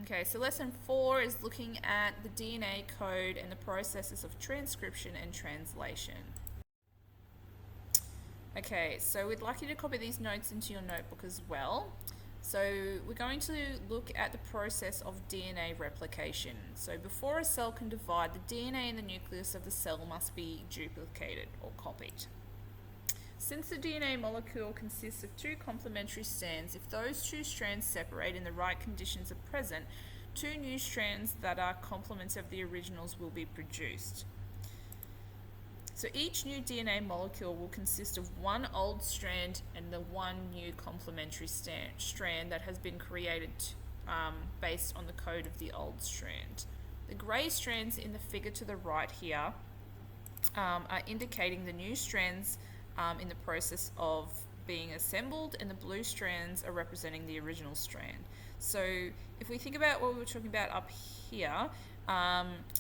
Okay, so lesson 4 is looking at the DNA code and the processes of transcription and translation. Okay, so we'd like you to copy these notes into your notebook as well. So we're going to look at the process of DNA replication. So before a cell can divide, the DNA in the nucleus of the cell must be duplicated or copied. Since the DNA molecule consists of two complementary strands, if those two strands separate and the right conditions are present, two new strands that are complements of the originals will be produced. So each new DNA molecule will consist of one old strand and the one new complementary strand that has been created based on the code of the old strand. The grey strands in the figure to the right here are indicating the new strands in the process of being assembled, and the blue strands are representing the original strand. So if we think about what we were talking about up here,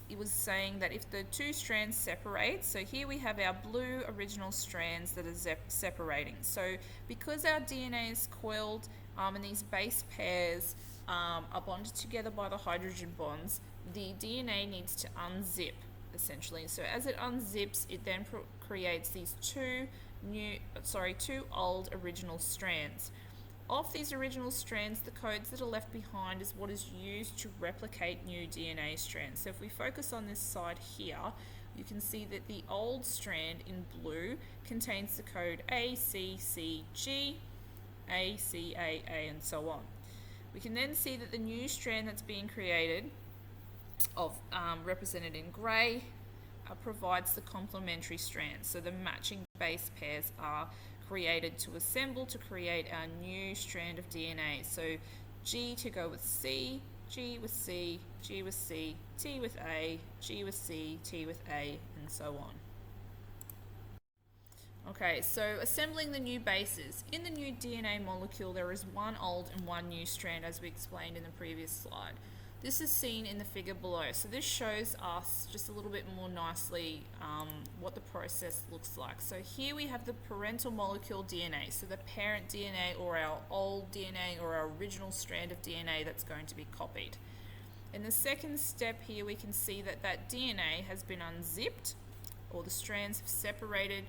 it was saying that if the two strands separate, so here we have our blue original strands that are separating. So because our DNA is coiled and these base pairs are bonded together by the hydrogen bonds, the DNA needs to unzip essentially. So as it unzips, it then creates these two old original strands. Of these original strands, the codes that are left behind is what is used to replicate new DNA strands. So if we focus on this side here, you can see that the old strand in blue contains the code ACCG, ACAA, and so on. We can then see that the new strand that's being created, represented in grey, provides the complementary strands. So the matching base pairs are created to assemble to create our new strand of DNA. So G to go with C, G with C, G with C, T with A, G with C, T with A, and so on. Okay, so assembling the new bases. In the new DNA molecule, there is one old and one new strand, as we explained in the previous slide. This is seen in the figure below. So this shows us just a little bit more nicely what the process looks like. So here we have the parental molecule DNA, so the parent DNA or our old DNA or our original strand of DNA that's going to be copied. In the second step here, we can see that that DNA has been unzipped, or the strands have separated,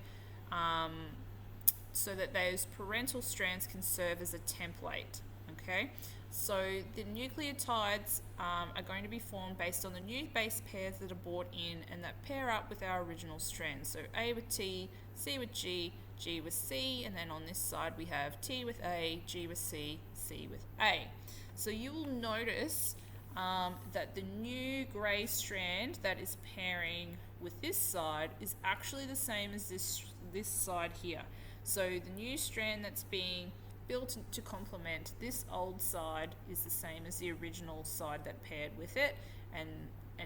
so that those parental strands can serve as a template. Okay, so the nucleotides are going to be formed based on the new base pairs that are brought in and that pair up with our original strands. So A with T, C with G, G with C, and then on this side we have T with A, G with C, C with A. So you will notice that the new grey strand that is pairing with this side is actually the same as this side here. So the new strand that's being built to complement this old side is the same as the original side that paired with it, and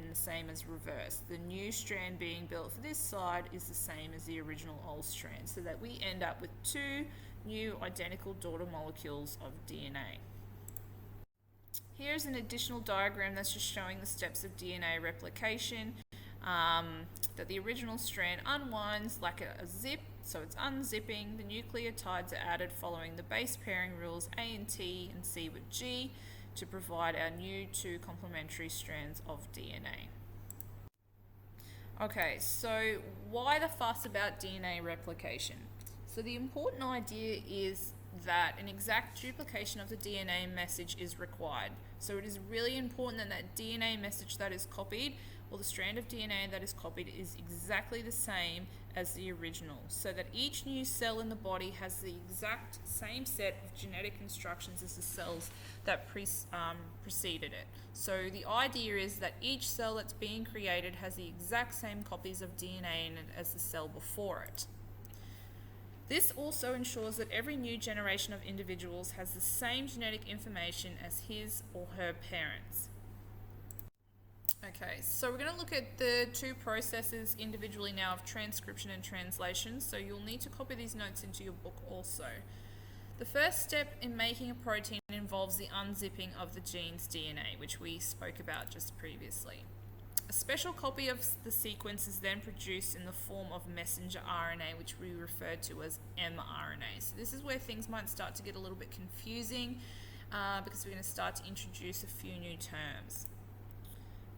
the same as reverse. The new strand being built for this side is the same as the original old strand, so that we end up with two new identical daughter molecules of DNA. Here's an additional diagram that's just showing the steps of DNA replication. That the original strand unwinds like a zip, so it's unzipping. The nucleotides are added following the base pairing rules A and T and C with G to provide our new two complementary strands of DNA. Okay, so why the fuss about DNA replication? So the important idea is that an exact duplication of the DNA message is required. So it is really important that that DNA message that is copied, or the strand of DNA that is copied, is exactly the same as the original, so that each new cell in the body has the exact same set of genetic instructions as the cells that preceded it. So the idea is that each cell that's being created has the exact same copies of DNA in it as the cell before it. This also ensures that every new generation of individuals has the same genetic information as his or her parents. Okay, so we're going to look at the two processes individually now of transcription and translation, so you'll need to copy these notes into your book also. The first step in making a protein involves the unzipping of the gene's DNA, which we spoke about just previously. A special copy of the sequence is then produced in the form of messenger RNA, which we refer to as mRNA. So this is where things might start to get a little bit confusing. because we're going to start to introduce a few new terms.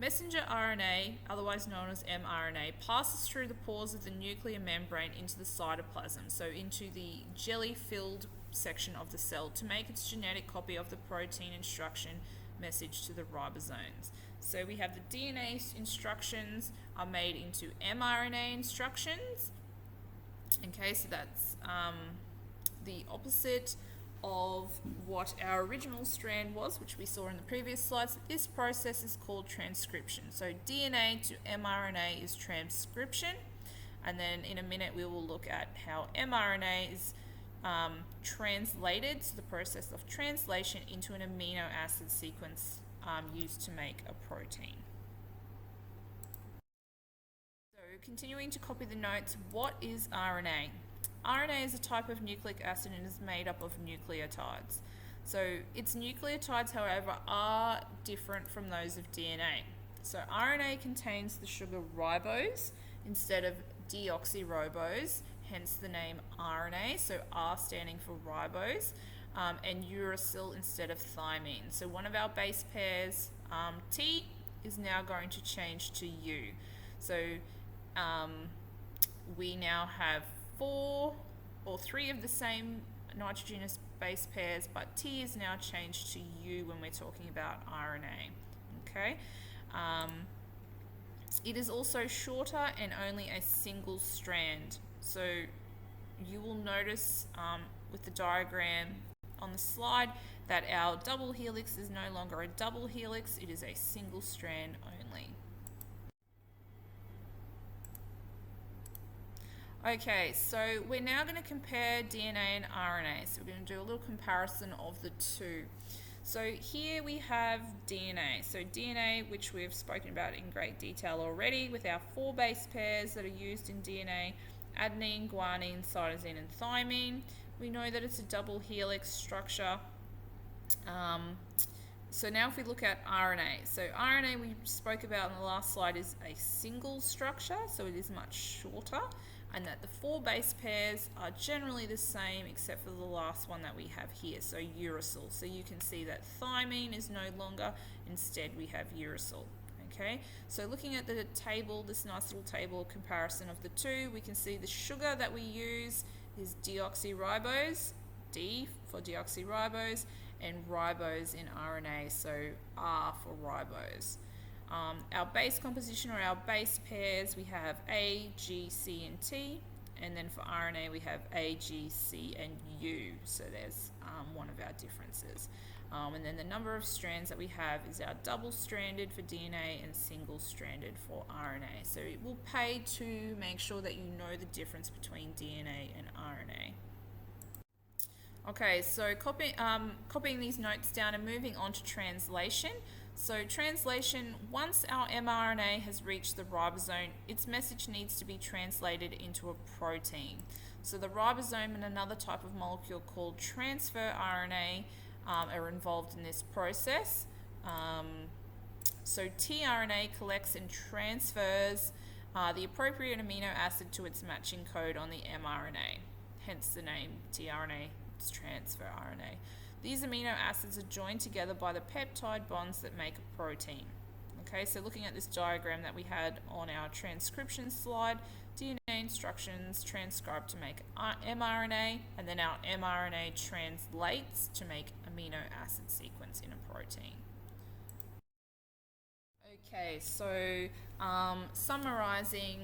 Messenger RNA, otherwise known as mRNA, passes through the pores of the nuclear membrane into the cytoplasm, so into the jelly-filled section of the cell, to make its genetic copy of the protein instruction message to the ribosomes. So we have the DNA instructions are made into mRNA instructions. Okay, so that's the opposite of what our original strand was, which we saw in the previous slides. This process is called transcription. So DNA to mRNA is transcription, and then in a minute we will look at how mRNA is translated, so the process of translation into an amino acid sequence used to make a protein. So continuing to copy the notes, what is RNA? RNA is a type of nucleic acid and is made up of nucleotides. So its nucleotides, however, are different from those of DNA. So RNA contains the sugar ribose instead of deoxyribose, hence the name RNA, so R standing for ribose, and uracil instead of thymine. So one of our base pairs, T, is now going to change to U. So we now have 4 or 3 of the same nitrogenous base pairs, but T is now changed to U when we're talking about RNA. Okay. It is also shorter and only a single strand. So you will notice with the diagram on the slide that our double helix is no longer a double helix, it is a single strand only. Okay, so we're now going to compare DNA and RNA. So we're going to do a little comparison of the two. So here we have DNA. So DNA, which we've spoken about in great detail already, with our 4 base pairs that are used in DNA, adenine, guanine, cytosine, and thymine. We know that it's a double helix structure. So now if we look at RNA. So RNA we spoke about in the last slide is a single structure, so it is much shorter, and that the 4 base pairs are generally the same except for the last one that we have here, so uracil. So you can see that thymine is no longer, instead we have uracil. Okay, so looking at the table, this nice little table comparison of the two, we can see the sugar that we use is deoxyribose, D for deoxyribose, and ribose in RNA, so R for ribose. Our base composition, or our base pairs, we have A, G, C, and T, and then for RNA we have A, G, C, and U, so there's one of our differences. And then the number of strands that we have is our double-stranded for DNA and single-stranded for RNA. So it will pay to make sure that you know the difference between DNA and RNA. Okay, so copying these notes down and moving on to translation. So translation, once our mRNA has reached the ribosome, its message needs to be translated into a protein. So the ribosome and another type of molecule called transfer RNA are involved in this process. So tRNA collects and transfers the appropriate amino acid to its matching code on the mRNA, hence the name tRNA, it's transfer RNA. These amino acids are joined together by the peptide bonds that make a protein. Okay, so looking at this diagram that we had on our transcription slide, DNA instructions transcribe to make mRNA, and then our mRNA translates to make amino acid sequence in a protein. Okay, so summarizing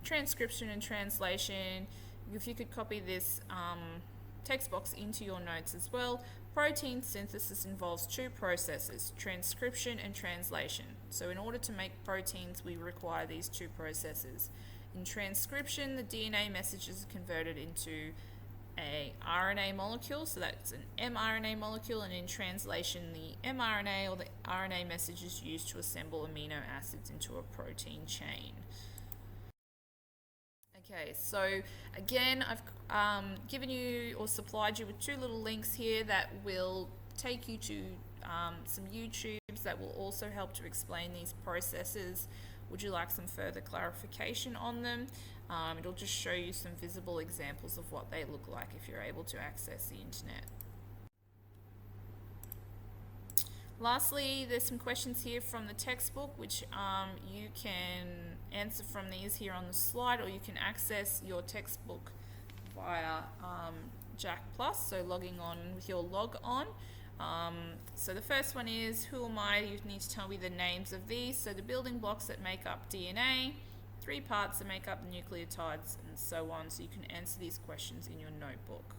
transcription and translation, if you could copy this text box into your notes as well. Protein synthesis involves 2 processes, transcription and translation. So in order to make proteins, we require these 2 processes. In transcription, the DNA message is converted into a RNA molecule, so that's an mRNA molecule, and in translation, the mRNA or the RNA message is used to assemble amino acids into a protein chain. Okay, so again, I've given you or supplied you with 2 little links here that will take you to some YouTubes that will also help to explain these processes. Would you like some further clarification on them? It'll just show you some visible examples of what they look like if you're able to access the internet. Lastly, there's some questions here from the textbook which you can answer from these here on the slide, or you can access your textbook via Jack Plus, so logging on with your log on. So the first one is, who am I? You need to tell me the names of these. So the building blocks that make up DNA, 3 parts that make up the nucleotides, and so on. So you can answer these questions in your notebook.